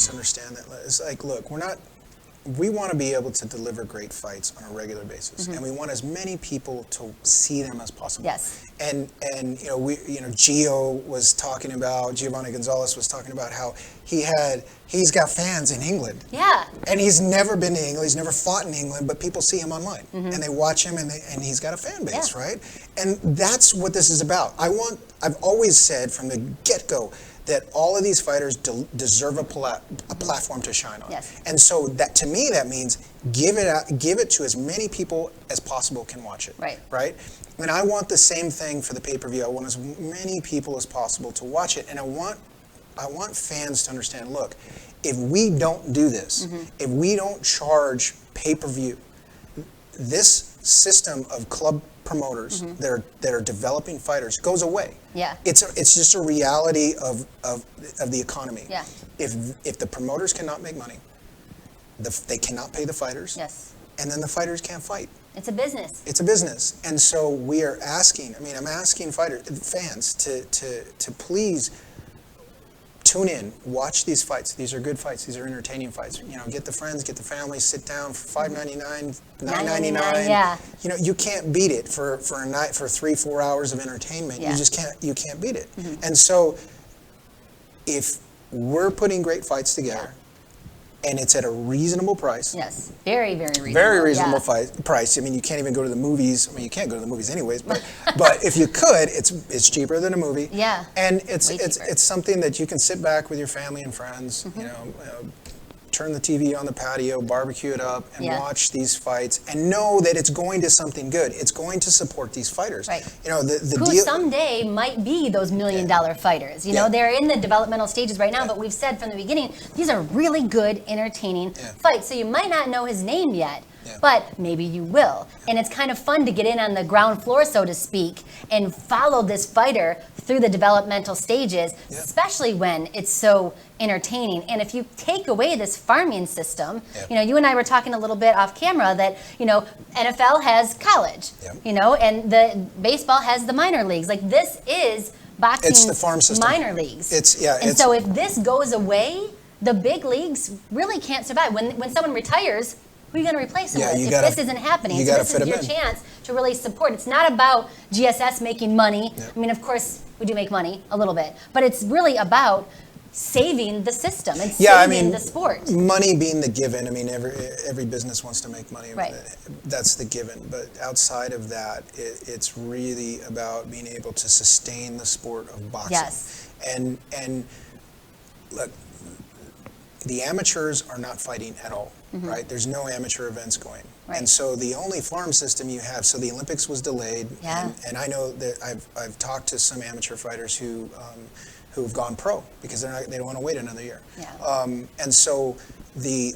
fans to understand that. It's like, look, we want to be able to deliver great fights on a regular basis, and we want as many people to see them as possible. Yes. And Giovannie Gonzalez was talking about how he's got fans in England. Yeah. And he's never been to England. He's never fought in England, but people see him online and they watch him, and he's got a fan base, right? And that's what this is about. I've always said from the get-go that all of these fighters deserve a platform to shine on. Yes. And so that, to me, that means give it to as many people as possible can watch it. Right? And I want the same thing for the pay-per-view. I want as many people as possible to watch it. And I want fans to understand, look, if we don't do this, if we don't charge pay-per-view, this system of club promoters that are developing fighters goes away. Yeah. It's just a reality of the economy. Yeah. If the promoters cannot make money, they cannot pay the fighters. Yes. And then the fighters can't fight. It's a business. It's a business. And so we are asking, I'm asking fans to please tune in, watch these fights. These are good fights. These are entertaining fights. Get the friends, get the family, sit down for $5.99, $9.99. Yeah. You can't beat it for a night, for 3-4 hours of entertainment. Yeah. You can't beat it. And so if we're putting great fights together, and it's at a reasonable price. Yes, very, very reasonable. Very reasonable price. You can't even go to the movies. You can't go to the movies anyways, but if you could, it's cheaper than a movie. Yeah. And it's something that you can sit back with your family and friends, turn the TV on the patio, barbecue it up, and watch these fights, and know that it's going to something good. It's going to support these fighters. Right. Who someday might be those $1 million fighters. They're in the developmental stages right now, but we've said from the beginning, these are really good, entertaining fights. So you might not know his name yet, but maybe you will. And it's kind of fun to get in on the ground floor, so to speak, and follow this fighter through the developmental stages, especially when it's so entertaining. And if you take away this farming system, you and I were talking a little bit off camera that, NFL has college, and the baseball has the minor leagues. Like, this is boxing's it's the farm system. Minor leagues. So if this goes away, the big leagues really can't survive. When someone retires, who are you going to replace them with? If this isn't happening, so this is your chance to really support. It's not about GSS making money. Of course, we do make money a little bit, but it's really about saving the system and saving the sport. Money being the given. Every business wants to make money. Right. That's the given. But outside of that, it's really about being able to sustain the sport of boxing. Yes. And look, the amateurs are not fighting at all. Right? There's no amateur events going. Right. And so the only farm system you have, so the Olympics was delayed. Yeah. And I know that I've talked to some amateur fighters who've gone pro because they don't want to wait another year. Yeah. And so the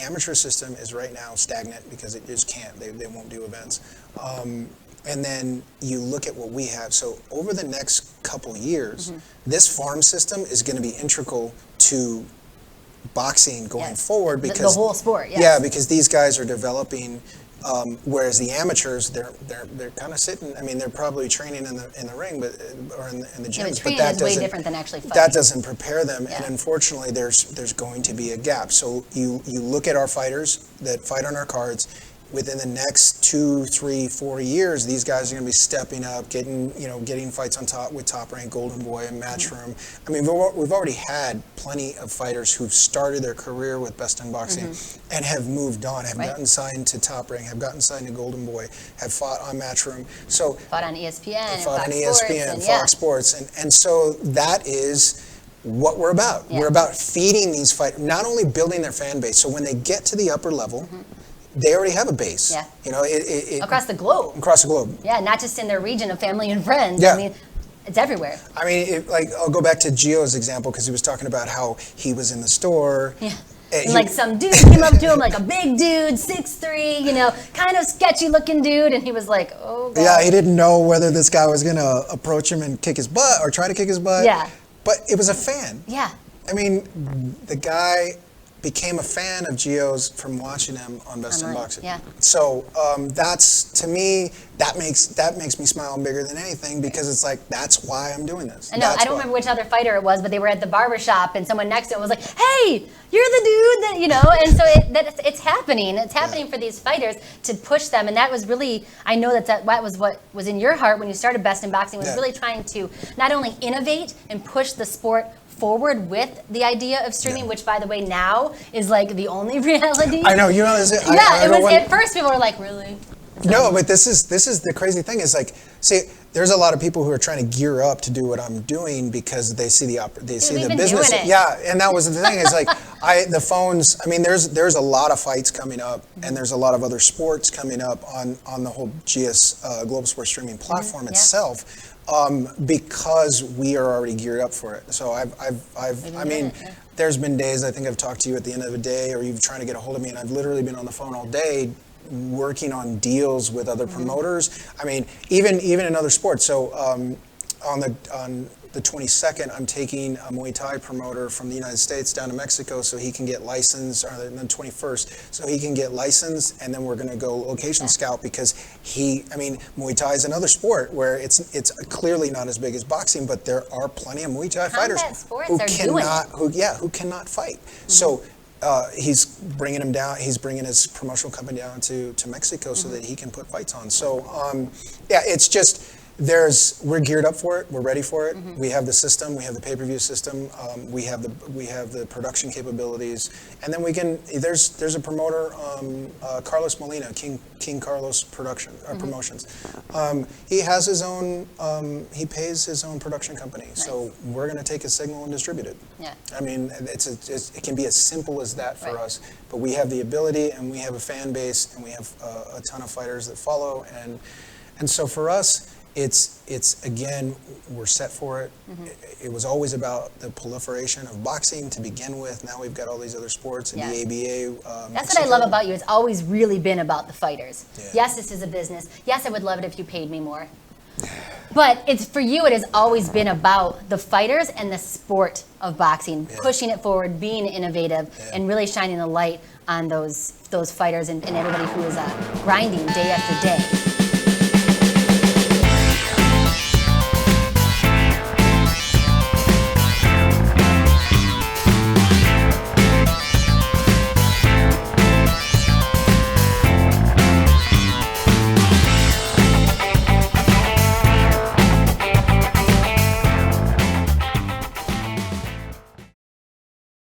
amateur system is right now stagnant because it just can't. They won't do events. And then you look at what we have. So over the next couple years, this farm system is going to be integral to boxing going forward because the whole sport. Because these guys are developing, whereas the amateurs they're kind of sitting. They're probably training in the ring, or in the gyms. But that is way different than actually fighting. That doesn't prepare them, and unfortunately, there's going to be a gap. So you look at our fighters that fight on our cards. Within the next 2, 3, 4 years, these guys are going to be stepping up, getting fights on top with Top Rank, Golden Boy, and Matchroom. We've already had plenty of fighters who've started their career with Best in Boxing and have moved on, have gotten signed to Top Rank, have gotten signed to Golden Boy, have fought on Matchroom. So fought on ESPN, Fox Sports, and so that is what we're about. We're about feeding these fighters, not only building their fan base. So when they get to the upper level. They already have a base. Yeah. Across the globe. Across the globe. Yeah, not just in their region of family and friends. Yeah. It's everywhere. I'll go back to Gio's example because he was talking about how he was in the store. Yeah. And some dude came up to him, like a big dude, 6'3", kind of sketchy looking dude, and he was like, oh, God. Yeah, he didn't know whether this guy was going to approach him and kick his butt or try to kick his butt. Yeah. But it was a fan. Yeah. The guy became a fan of Gio's from watching him on Best in Boxing. Yeah. So that's, to me, that makes me smile bigger than anything, because it's like, that's why I'm doing this. I know. I don't remember which other fighter it was, but they were at the barber shop and someone next to him was like, "Hey, you're the dude that," you know. And so it's happening. It's happening for these fighters to push them, and that was really, I know that was what was in your heart when you started Best in Boxing, was really trying to not only innovate and push the sport forward with the idea of streaming, which, by the way, now is like the only reality. I know, you know, at first people were like, "Really?" No, but this is the crazy thing, is like, see, there's a lot of people who are trying to gear up to do what I'm doing because they see the business. Yeah, and that was the thing, is like, the phones. I mean, there's a lot of fights coming up, and there's a lot of other sports coming up on the whole GS Global Sports Streaming platform itself, because we are already geared up for it. So I mean, there's been days, I think I've talked to you at the end of the day, or you've trying to get a hold of me, and I've literally been on the phone all day working on deals with other promoters. I mean, even in other sports. So on the 22nd, I'm taking a Muay Thai promoter from the United States down to Mexico so he can get licensed, or the 21st, so he can get licensed, and then we're going to go location scout, because Muay Thai is another sport where it's clearly not as big as boxing, but there are plenty of Muay Thai fighters who cannot fight. So he's bringing him down. He's bringing his promotional company down to Mexico so that he can put fights on. So it's just, we're geared up for it. We're ready for it. We have the system. We have the pay-per-view system. We have the production capabilities, and then we can. There's a promoter, Carlos Molina, King Carlos Promotions. He has his own. He pays his own production company. Nice. So we're going to take his signal and distribute it. Yeah. I mean, it can be as simple as that for us. But we have the ability, and we have a fan base, and we have a ton of fighters that follow, and so for us, it's again, we're set for it. It was always about the proliferation of boxing to begin with. Now we've got all these other sports, and the ABA. That's what I love about you. It's always really been about the fighters. Yeah. Yes, this is a business. Yes, I would love it if you paid me more. But for you, it has always been about the fighters and the sport of boxing, pushing it forward, being innovative, and really shining the light on those fighters and everybody who is grinding day after day.